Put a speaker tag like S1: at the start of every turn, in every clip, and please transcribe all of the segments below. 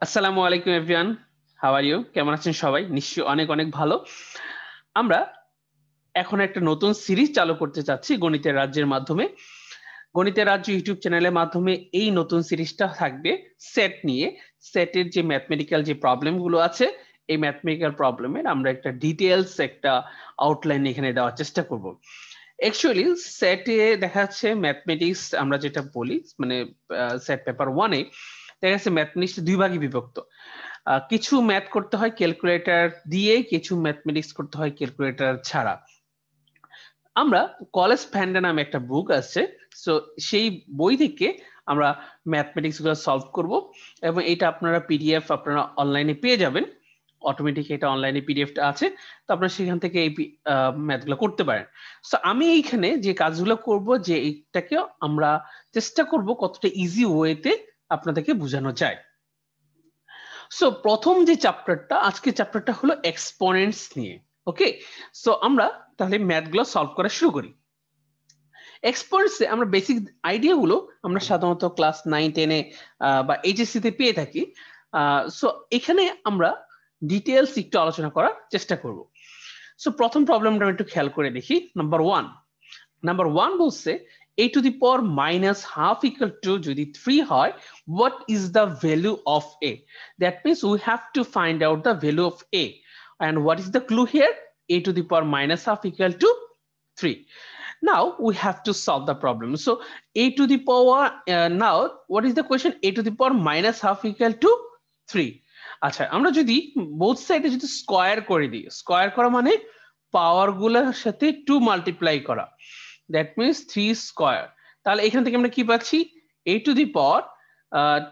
S1: আসসালামু আলাইকুম everyone, how are you? কেমন আছেন সবাই? নিশ্চয়ই অনেক অনেক ভালো। আমরা এখন একটা নতুন সিরিজ চালু করতে চাচ্ছি গণিতের রাজ্যের মাধ্যমে। গণিতের রাজ্য ইউটিউব চ্যানেলের মাধ্যমে এই নতুন সিরিজটা থাকবে সেট নিয়ে। সেটের যে ম্যাথমেটিক্যাল যে প্রবলেমগুলো আছে, এই ম্যাথমেটিক্যাল প্রবলেমের আমরা একটা ডিটেলস একটা আউটলাইন এখানে দেওয়ার চেষ্টা করব। অ্যাকচুয়ালি সেটে দেখা যাচ্ছে ম্যাথমেটিক্স আমরা যেটা বলি, মানে সেট পেপার 1-এ দেখা যাচ্ছে ম্যাথমেটিক্স দুই ভাগে বিভক্ত। কিছু ম্যাথ করতে হয় ক্যালকুলেটর দিয়ে, কিছু ম্যাথমেটিক্স করতে হয় ক্যালকুলেটর ছাড়া। আমরা কলেজ ফ্যান্ডা নামে একটা বুক আছে, সো সেই বই থেকে আমরা ম্যাথমেটিক্স গুলো সলভ করব এবং এটা আপনারা পিডিএফ আপনারা অনলাইনে পেয়ে যাবেন। অটোমেটিক এটা অনলাইনে পিডিএফটা আছে, তো আপনারা সেখান থেকে এই ম্যাথগুলো করতে পারেন। সো আমি এইখানে যে কাজগুলো করব, যে এইটাকে আমরা চেষ্টা করব কতটা ইজি ওয়েতে আপনাদেরকে বোঝানো যায়। সো প্রথম যে চ্যাপ্টারটা, আজকের চ্যাপ্টারটা হলো এক্সপোনেন্টস নিয়ে। ওকে, সো আমরা তাহলে ম্যাথগুলো সলভ করা শুরু করি। এক্সপোনেন্টসে আমরা বেসিক আইডিয়াগুলো আমরা সাধারণত ক্লাস 9-10-এ বা এইচএসসি তে পেয়ে থাকি। সো এখানে আমরা ডিটেলস একটু আলোচনা করার চেষ্টা করব। সো প্রথম প্রবলেমটা আমরা একটু খেয়াল করে দেখি। নাম্বার ওয়ান বলছে a to the power minus half equal to যদি 3 হয়, what is the value of a? That means we have to find out the value of a. And what is the clue here? A to the power minus half equal to 3. Now we have to solve the problem. So a to the power, now what is the question? A to the power minus half equal to 3. আচ্ছা, আমরা যদি both সাইডে যদি square করে দিই, square করা মানে পাওয়ার গুলোর সাথে 2 মাল্টিপ্লাই করা, দ্যাট মিনস 3 স্কয়ার। তাহলে এখান থেকে আমরা কি পাচ্ছি? a to the power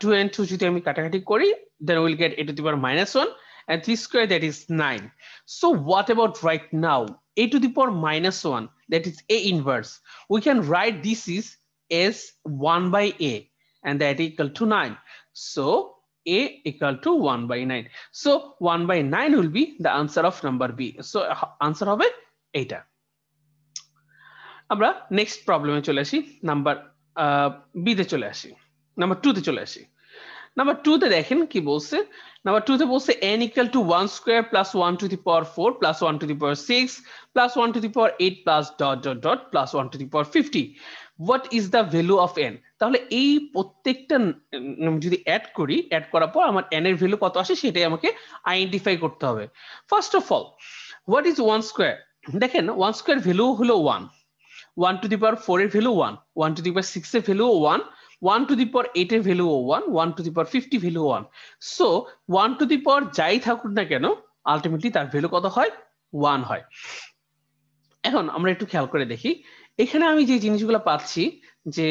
S1: 2 and 2 যদি আমি কাটাকাটি করি, then we'll get a to the power minus 1 and 3 square, that is 9. So what about right now? A to the power minus 1, that is a inverse. We can write this is as 1 by a and that equal to 9. So a equal to 1 by 9. So 1 by 9 will be the answer of number B. So answer হবে এইটা। আমরা next প্রবলেমে চলে আসি, number B তে চলে আসি, number 2 তে চলে আসি। নাম্বার 2 তে দেখেন কি বলছে। নাম্বার 2 তে বলছে n equal to 1 square plus 1 to the power 4 plus 1 to the power 6 plus 1 to the power 8 plus dot dot dot plus 1 to the power 50. What is the value of n? তাহলে এই প্রত্যেকটা যদি add করি, add করার পর আমার n এর value কত আসে সেটাই আমাকে আইডেন্টিফাই করতে হবে। First of all, what is 1 square? দেখেন 1 স্কয়ার ভ্যালু হলো 1, 1 to the power 4 এর ভ্যালু 1, 1 to the power 6 এর ভ্যালু 1, 1 to the power 8 এর value 1, 1 to the power 50 value 1। So 1 to the power যাই থাকুক না কেন, আলটিমেটলি তার ভ্যালু কত হয়? 1 হয়। এখন আমরা একটু খেয়াল করে দেখি, এখানে আমি যে জিনিসগুলো পাচ্ছি, যে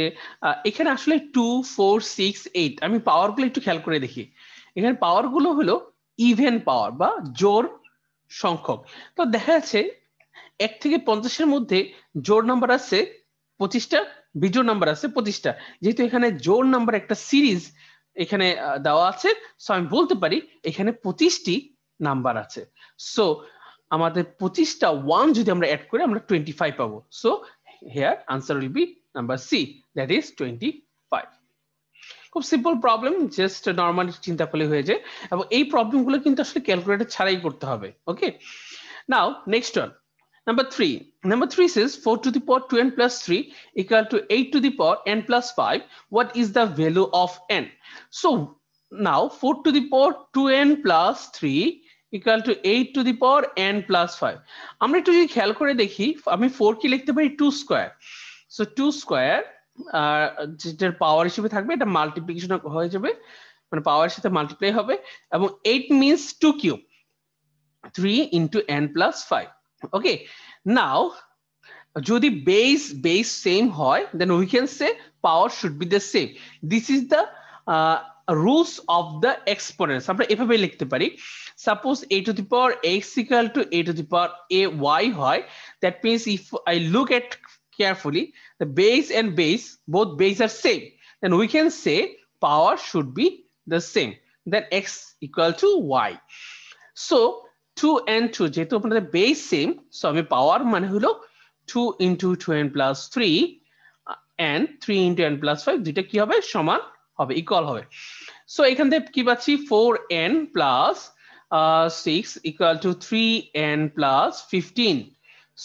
S1: এখানে আসলে 2 4 6 8, আমি পাওয়ার গুলো একটু খেয়াল করে দেখি। এখানে পাওয়ার গুলো হলো ইভেন পাওয়ার বা জোড় সংখ্যক। তো দেখা যাচ্ছে 1 থেকে 50-এর মধ্যে জোড় নাম্বার আছে 25টা, বিজোড় নাম্বার আছে 25টা। যেহেতু এখানে জোড় নাম্বার একটা সিরিজ এখানে দেওয়া আছে, সো আমি বলতে পারি এখানে 25টি নাম্বার আছে। সো আমাদের 25টা 1 যদি আমরা অ্যাড করি আমরা 25 পাবো। So here answer will be number C, that is 25। খুব সিম্পল প্রবলেম, জাস্ট নরমালি চিন্তা করলে হয়ে যায়, এবং এই প্রবলেমগুলো কিন্তু আসলে ক্যালকুলেটর ছাড়াই করতে হবে। ওকে, নাও next one, number 3. Number 3 says 4 to the power 2n plus 3 equal to 8 to the power n plus 5. What is the value of n? So now 4 to the power 2n plus 3 equal to 8 to the power n plus 5. আমরা একটু যদি খেয়াল করে দেখি, আমি 4 কি লিখতে পারি 2 স্কয়ার। সো 2 স্কয়ার যেটার পাওয়ার হিসেবে থাকবে এটা মাল্টিপ্লিকেশন হয়ে যাবে, মানে পাওয়ারের সাথে মাল্টিপ্লাই হবে, এবং 8 means 2 cube, 3 into n plus 5. ওকে, নাও যদি বেস সেম হয়, then we can say power should be the same. This is the rules of the exponents. আমরা এভাবে লিখতে পারি, suppose a to the power x equal to a to the power a y হয়, that means if I look at carefully the base and base, both base are same, then we can say power should be the same, then x equal to y. So 2 and 2 যেহেতু আপনাদের base same, so আমি পাওয়ার মানে হলো 2 into 2n plus 3 and 3 into n plus 5, দুইটা কি হবে? সমান হবে, ইকুয়াল হবে। সো এখান থেকে কি পাচ্ছি 4n plus 6 equal to 3n plus 15।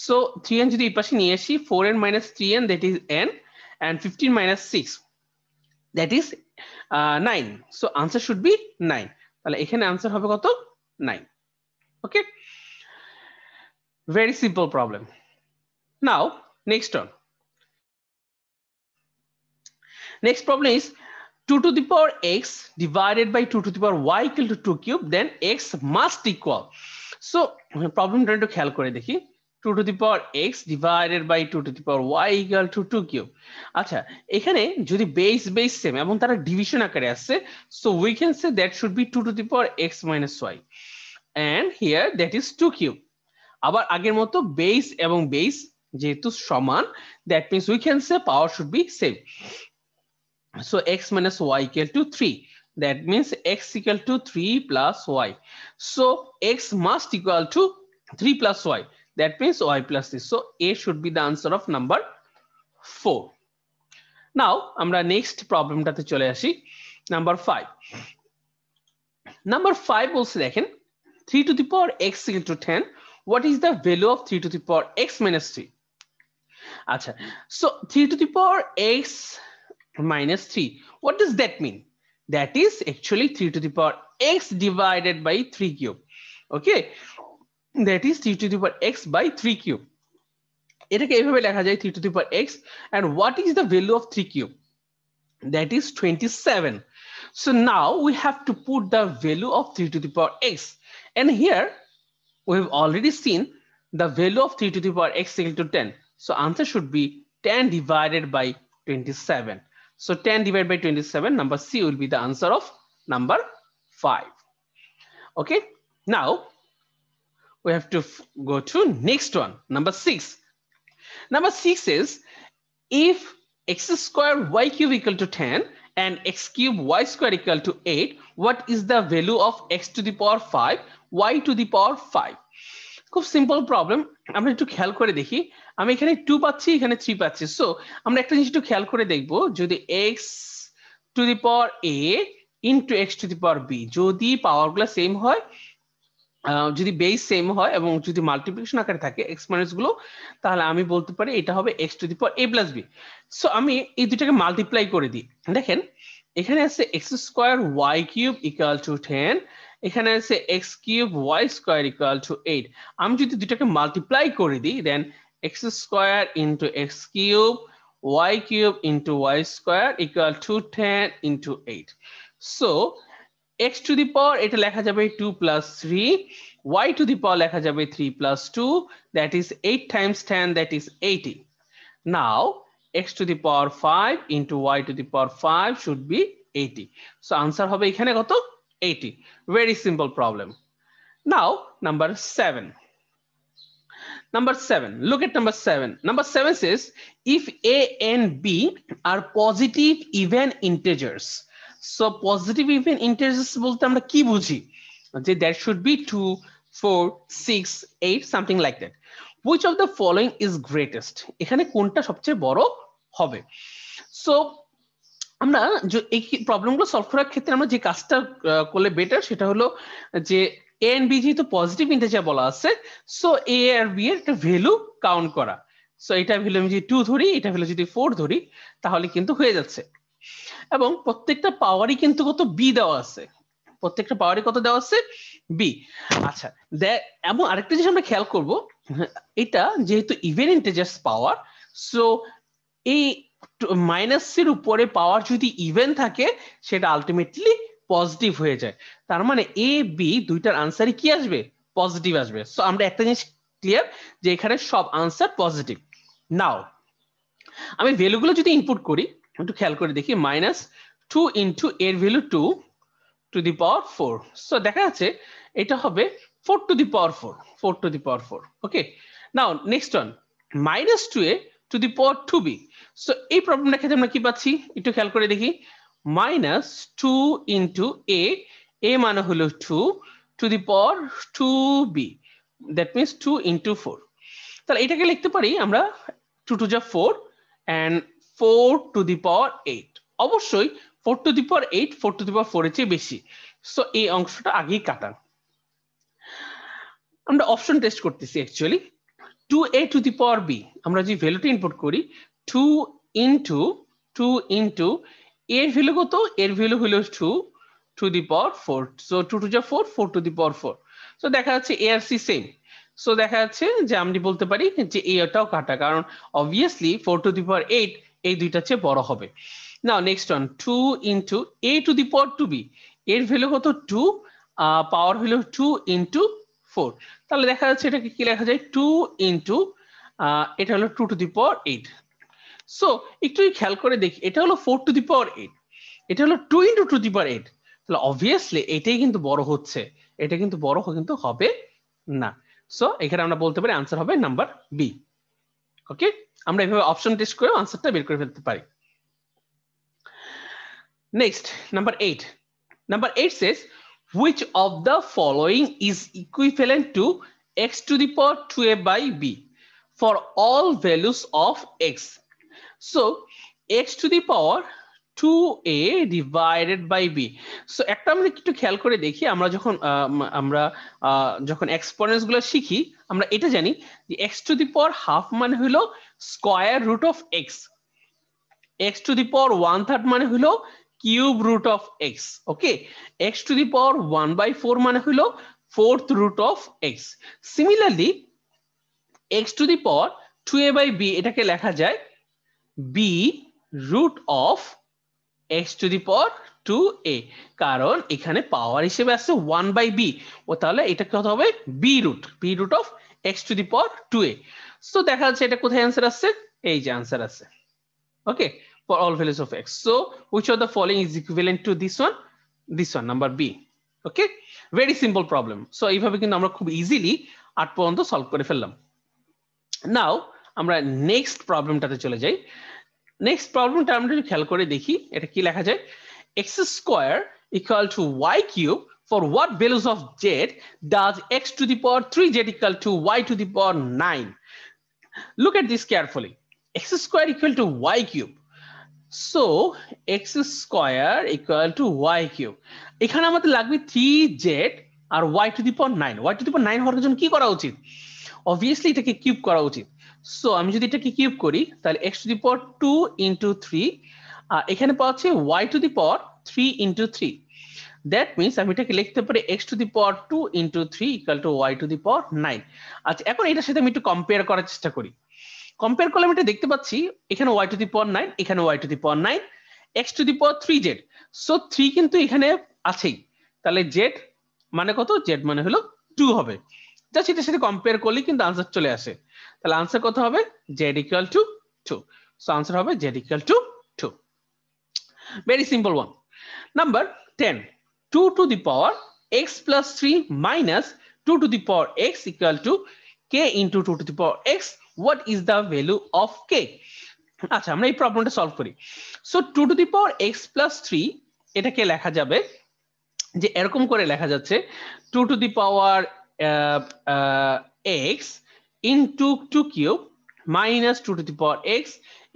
S1: So 3n যদি এই পাশে নিয়ে আসি 4n minus 3n that is n and 15 minus 6 that is 9. So answer should be 9. তাহলে এখানে আনসার হবে কত 9. Okay, very simple problem. Now next one. Next problem is 2 to the power x divided by 2 to the power y equal to 2 cube, then x must equal. So problem একটু খেয়াল করে দেখি 2 to the power x divided by 2 to the power y equal to 2 cube. আচ্ছা এখানে যদি base same এবং তারা division আকারে আসছে, so we can say that should be 2 to the power x minus y and here that is 2 cube. আবার আগের মতো বেস এবং বেস যেহেতু সমান, that means we can say power should be same. So x minus y equal to 3. That means x equal to 3 plus y. So x must equal to 3 plus y. That means y plus 3. So A should be the answer of number 4. Now আমরা next problemটাতে চলে আসি, number 5. Number 5 বলছে দেখেন 3 to the power x equal to 10. What is the value of 3 to the power x minus 3? আচ্ছা, so 3 to the power x minus 3, what does that mean? That is actually 3 to the power x divided by 3 cube. Okay, that is 3 to the power x by 3 cube. এটাকে এইভাবে লেখা যায় 3 to the power x, and what is the value of 3 cube? That is 27. So now we have to put the value of 3 to the power x, and here we have already seen the value of 3 to the power x equal to 10. So answer should be 10 divided by 27. So 10 divided by 27, number C will be the answer of number 5. Okay, now we have to go to next one, number 6. Number 6 is if x square y cube equal to 10 and x cube y square equal to 8, what is the value of x to the power 5 y to the power 5? খুব simple problem, আমরা একটু খেয়াল করে দেখি। আমি এখানে 2 পাচ্ছি, এখানে 3 পাচ্ছি। সো আমরা একটা জিনিস একটু খেয়াল করে দেখবো, যদি x to the power a into x to the power b, যদি পাওয়ারগুলো সেম হয়, যদি বেস সেম হয় এবং যদি মাল্টিপ্লিকেশন আকারে থাকে এক্সপোনেন্টস গুলো, তাহলে আমি বলতে পারি এটা হবে x to the power a plus b। So আমি এই দুটাকে মাল্টিপ্লাই করে দিই। দেখেন এখানে আছে x square y cube equal to 10, এখানে আছে x cube y square equal to 8। আমি যদি দুটাকে মাল্টিপ্লাই করে দিই, দেন x square into x cube y cube into y square equal to 10 into 8। So x to the power এটা লেখা যাবে 2 plus 3, y to the power লেখা যাবে 3 plus 2, that is 8 times 10, that is 80. Now x to the power 5 into y to the power 5 should be 80. So answer হবে এখানে কত 80. Very simple problem. Now number 7. Number 7, look at number 7. Number 7 says if a and b are positive even integers. So positive even integers বলতে আমরা কি বুঝি, যে that should be 2 4 6 8 something like that. Which of the following is greatest? এখানে কোনটা সবচেয়ে বড় হবে? সো আমরা এই প্রবলেমগুলো সলভ করার ক্ষেত্রে আমরা যে কাজটা করলে বেটার সেটা হলো যে a and b যেহেতু পজিটিভ ইন্টিজার বলা আছে, সো a আর b এর একটা ভ্যালু কাউন্ট করা। সো এটা ভ্যালু আমি যদি 2 ধরি, এটা ভ্যালু যদি 4 ধরি, তাহলে কিন্তু হয়ে যাচ্ছে। এবং প্রত্যেকটা পাওয়ারই কিন্তু কত বি দেওয়া আছে, প্রত্যেকটা পাওয়ারই কত দেওয়া আছে বি। আচ্ছা এবং আরেকটা জিনিস আমরা খেয়াল করব, এটা যেহেতু ইভেন ইন্টিজার্স পাওয়ার, সো এই মাইনাস এর উপরে পাওয়ার যদি ইভেন থাকে সেটা আলটিমেটলি পজিটিভ হয়ে যায়। তার মানে এ বি দুইটার আনসারই কি আসবে পজিটিভ আসবে। সো আমরা একটা জিনিস ক্লিয়ার যে এখানে সব আনসার পজিটিভ। নাও আমি ভ্যালুগুলো যদি ইনপুট করি, একটু খেয়াল করে দেখি, -2 ইনটু এর value 2 to the power 4। So দেখা যাচ্ছে এটা হবে 4 two the power 4, 4 two the power 4। Okay, now next one -2a two the power 2b। So এই প্রবলেমটা ক্ষেত্রে আমরা কি পাচ্ছি একটু খেয়াল করে দেখি, -2 ইনটু a মানে হলো 2 to the power 2b, that means 2 into 4। তাহলে এটাকে লিখতে পারি আমরা 2 টু যা 4 and 4 to the power 8. অবশ্যই 4 two the power 8 4 two the power 4 এর চেয়ে বেশি, সো এই অংশটা আগেই কাটা। আমরা অপশন টেস্ট করতেছি actually 2a two the power b, আমরা যে ভ্যালুটা ইনপুট করি 2 ইনটু এর ভ্যালু কত, এর ভ্যালু হলো 2 to the power 4, so 2 to যা 4 4 টু দি পাওয়ার 4, সো দেখা যাচ্ছে a আর c সেম, সো দেখা যাচ্ছে যে আমি বলতে পারি যে এটাও কাটা, কারণ অবভিয়াসলি 4 টু দি পাওয়ার 8 এই দুইটার চেয়ে বড় হবে। Now next one 2 into a to the power 2b, এর ভ্যালু কত 2, পাওয়ার হলো 2 ইনটু 4, তাহলে দেখা যাচ্ছে এটাকে কি লেখা যায় 2 ইনটু এটা হলো 2 টু দি পাওয়ার 8, সো একটু খেয়াল করে দেখি এটা হলো 4 টু দি পাওয়ার 8, এটা হলো 2 ইনটু 2 টু দি পাওয়ার 8, তাহলে অবভিয়াসলি এটাই কিন্তু বড় হচ্ছে, এটা কিন্তু বড় কিন্তু হবে না, সো এখানে আমরা বলতে পারি আনসার হবে নাম্বার বি। ওকে, আমরা এইভাবে অপশন টেস্ট করে আনসারটা বের করে ফেলতে পারি। Next number 8, number 8 says which of the following is equivalent to x to the power 2a by b for all values of x, so x to the power 2a divided by b, so একটা আমরা একটু খেয়াল করে দেখি, আমরা যখন exponents গুলো শিখি আমরা এটা জানি যে x to the power half মানে হলো square root of x, x to the power 1/3 মানে হলো cube root of x, okay, x to the power 1/4 মানে হলো fourth root of x, similarly x to the power 2a by b এটাকে লেখা যায় b root of x to the power 2a, কারণ এখানে পাওয়ার হিসেবে আছে 1/b, ও তাহলে এটা কত হবে b root of x to the power 2a, so দেখা যাচ্ছে এটা কোথায় অ্যান্সার আসছে, এই যে অ্যান্সার আছে, ওকে, for all values of x, so which of the following is equivalent to this one, number b, okay, very simple problem, so এইভাবে কিন্তু আমরা খুব ইজিলি 8 পর্যন্ত সলভ করে ফেললাম। নাও আমরা নেক্সট প্রবলেমটাতে চলে যাই। নেক্সট প্রবলেমটা আমরা যদি খেয়াল করে দেখি এটা কি লেখা যায়, x square equal to y cube for what values of z does x to the power 3z equal to y to the power 9, look at this carefully, x square equal to y cube, so x square equal to y cube, এখানে আমাদের লাগবে 3z R y to the power 9, y to the power 9 হওয়ার জন্য কি করা উচিত, obviously এটাকে cube করা উচিত, সো আমি যদি এটাকে কিউব করি তাহলে x to the power 2 into 3, এখানে পাচ্ছি y to the power 3 into 3, that means আমি এটাকে লিখতে পারি x to the power 2 into 3 equal to y to the power 9। আচ্ছা, এখন এটার সাথে আমি একটু কম্পেয়ার করার চেষ্টা করি, কম্পেয়ার করলে আমি এটা দেখতে পাচ্ছি এখানে y to the power 9, এখানে y to the power 9, x to the power 3z, so 3 কিন্তু এখানে আছেই, তাহলে z মানে কত, z মানে হলো 2 হবে, জাস্ট এটার সাথে কম্পেয়ার করলে কিন্তু আনসার চলে আসে, তাহলে আনসার কত হবে z equal to 2, so answer হবে z equal to 2, very simple one। Number 10, 2 to the power x plus 3 minus 2 to the power x equal to k into 2 to the power x, what is the value of k? আচ্ছা, আমরা এই প্রবলেমটা solve করি, so 2 to the power x plus 3 এটাকে লেখা যাবে যে এরকম করে লেখা যাচ্ছে 2 to the power x into 2 cube minus 2 to the power x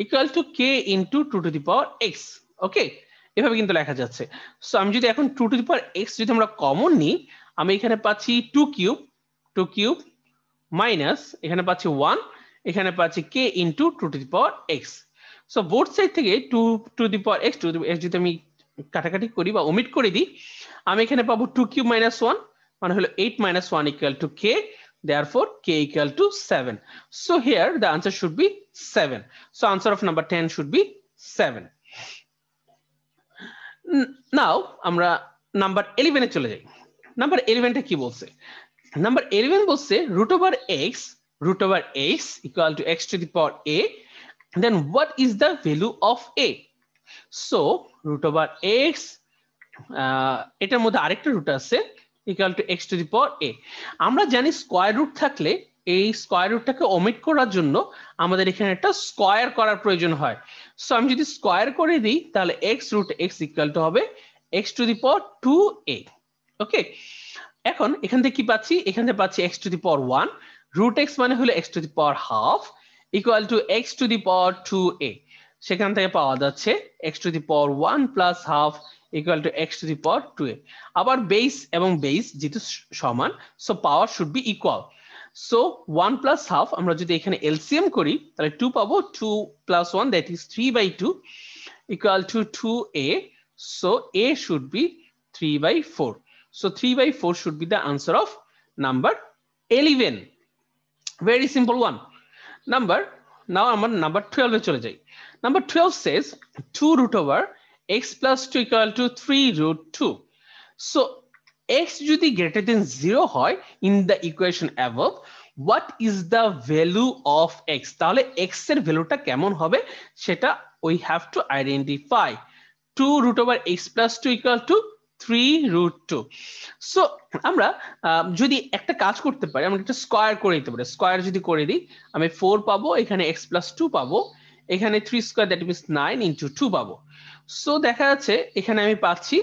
S1: equal to k into 2 to the power x, ওকে, এভাবে কিন্তু লেখা যাচ্ছে, সো আমি যদি এখন 2 to the power x যদি আমরা কমন নিই, আমি এখানে পাচ্ছি 2 কিউব মাইনাস এখানে পাচ্ছি 1, এখানে পাচ্ছি k into 2 to the power x, so both side থেকে 2 to the power x যদি আমি কাটাকাটি করি বা ওমিট করে দিই, আমি এখানে পাবো 2 কিউব মাইনাস 1 মানে হলো 8 minus 1 equal to k, therefore k equal to 7, so here the answer should be 7, so answer of number 10 should be 7। নাও আমরা নাম্বার 11 এ চলে যাই। নাম্বার 11 টা কি বলছে, নাম্বার 11 বলছে root over x equal to x to the power a, then what is the value of a, so root over x, এটার মধ্যে আরেকটা রুট আছে equal to x to the power a, আমরা জানি স্কয়ার রুট থাকলে এই square রুটটাকে omit করার জন্য আমাদের এখানে একটা স্কয়ার করার প্রয়োজন হয়, সো আমি যদি স্কয়ার করে দিই তাহলে x root x equal to হবে x to the power 2a, ওকে, এখন এখান থেকে কি পাচ্ছি, এখান থেকে পাচ্ছি x to the power 1, root x মানে হলো x to the power half equal to x to the power 2a, সেখান থেকে পাওয়া যাচ্ছে x to the power 1 plus half equal to x to the power 2a। আবার base এবং base যেহেতু সমান, so power should be equal. So 1 plus half আমরা যদি এখানে এলসিএম করি তাহলে 2 পাবো, 2 plus 1 that is 3/2 equal to 2a. So a should be 3/4. So 3/4 should be the answer of number 11. Very simple one. Now আমার number 12 এ চলে যাই। Number 12 says 2 root over x plus 2 equal to 3 root 2. So x যদি greater than 0 হয় in the equation above, what is the value of x? তাহলে x এর ভ্যালুটা কেমন হবে সেটা we have to identify. 2 root over x plus 2 equal to 3 root 2. So আমরা যদি একটা কাজ করতে পারি, আমরা একটা স্কয়ার করে দিতে পারি। স্কয়ার যদি করে দিই আমি 4 পাবো, এখানে x plus 2 পাবো, এখানে 3 স্কয়ার দ্যাট মিন্স 9 into 2 পাবো। সো দেখা যাচ্ছে এখানে আমি পাচ্ছি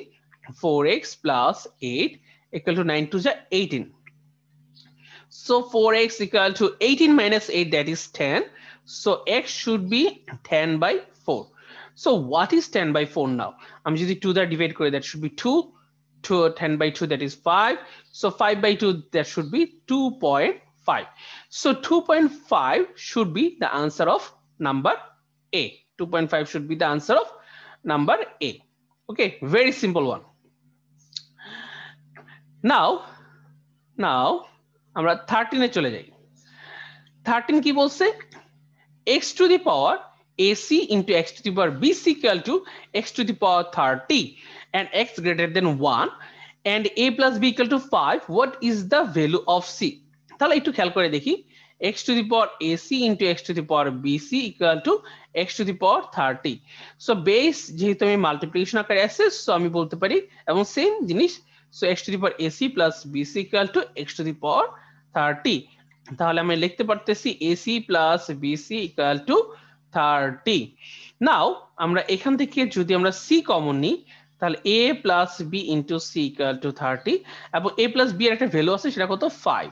S1: 4x plus 8 equal to 9 to 18. So 4x equal to 18 minus 8 that is 10. So x should be 10/4. So what is 10/4 now? I'm just 2 that divide করে, that should be 2. 10/2 that is 5. So 5/2 that should be 2.5. So 2.5 should be the answer of number A. 2.5 should be the answer of number A. Okay, very simple one. Now আমরা 13 এ চলে যাই। 13 কি বলছে? x to the power ac into x to the power bc equal to x to the power 30 and x greater than 1 and a plus b equal to 5. What is the value of c? তাহলে একটু খেয়াল করে দেখি। x to the power ac into x to the power bc equal to x to the power 30. So base যেহেতু আমি multiplication আকারে আছে, so আমি বলতে পারি এবং সেম জিনিস, so x to the power ac plus bc equal to x to the power 30. তাহলে আমি লিখতে পারতেছি ac plus bc equal to 30. নাও আমরা এখান থেকে যদি আমরা c কমন নিই তাহলে a plus b into c equal to 30 এবং a plus b এর একটা ভ্যালু আছে সেটা কত 5.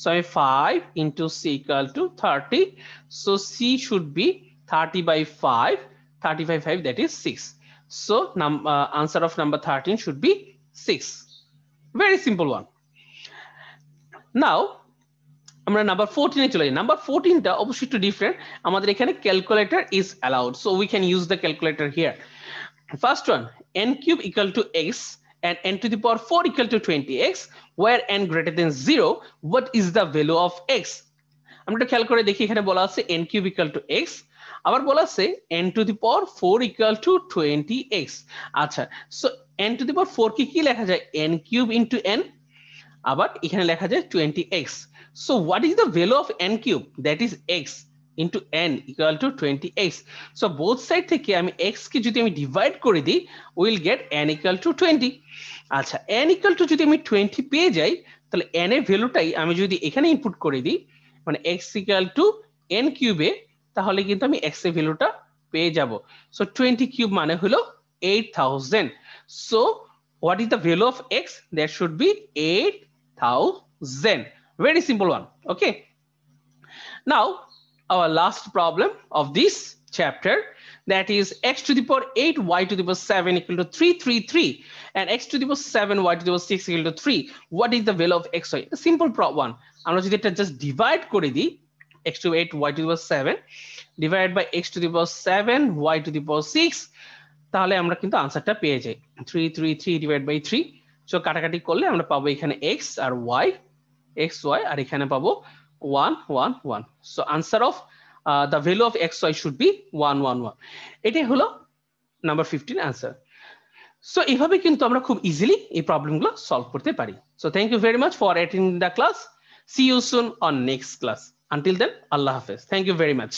S1: So আমি 5 into c equal to 30. So c should be 30/5. 30/5 that is 6. So answer of number 13 should be 6. Very simple one. Now আমরা number 14 এ চলে যাই। নাম্বার 14 টা অবশ্যই একটু ডিফারেন্ট। আমাদের এখানে calculator is allowed, so we can use the calculator here. First one, n cube equal to x and n to the power 4 equal to 20x, where n greater than 0, what is the value of x? আমরা একটু খেয়াল করে দেখি, এখানে বলা আছে n cube equal to x, আবার বলা আছে n to the power 4 equal to 20x। আচ্ছা, so n to the power 4 কি লেখা যায়? n cube into n, আবার এখানে লেখা যায় 20x। So what is the value of n cube? That is x into n equal to 20x. So both side থেকে আমি x কে যদি আমি ডিভাইড করে দিই, we will get n equal to 20. আচ্ছা, n equal to যদি আমি 20 পেয়ে যাই তাহলে n এর ভ্যালুটাই আমি যদি এখানে ইনপুট করে দিই, মানে x equal to n কিউবে, তাহলে কিন্তু আমি x এর ভ্যালুটা পেয়ে যাব। So 20 কিউব মানে হলো 8000. So what is the value of x? That should be 8000. Very simple one. Okay. Now our last problem of this chapter, that is x to the power 8 y to the power 7 equal to 333 and x to the power 7 y to the power 6 equal to 3. What is the value of xy? A simple one. আমরা যদি এটা just divide করে দিই, x to the power 8 y to the power 7 divided by x to the power 7 y to the power 6, তাহলে আমরা কিন্তু আনসারটা পেয়ে যাই 333 divided by 3. সো কাটাকাটি করলে আমরা পাবো এখানে x আর y, xy, আর এখানে পাবো 1 1 1. So answer of the value of xy should be 1 1 1. এটাই হলো নাম্বার 15 আনসার। সো এইভাবে কিন্তু আমরা খুব ইজিলি এই প্রবলেমগুলো সলভ করতে পারি। So thank you very much for attending the class. See you soon on next class. Until then, আল্লাহ হাফেজ। Thank you very much.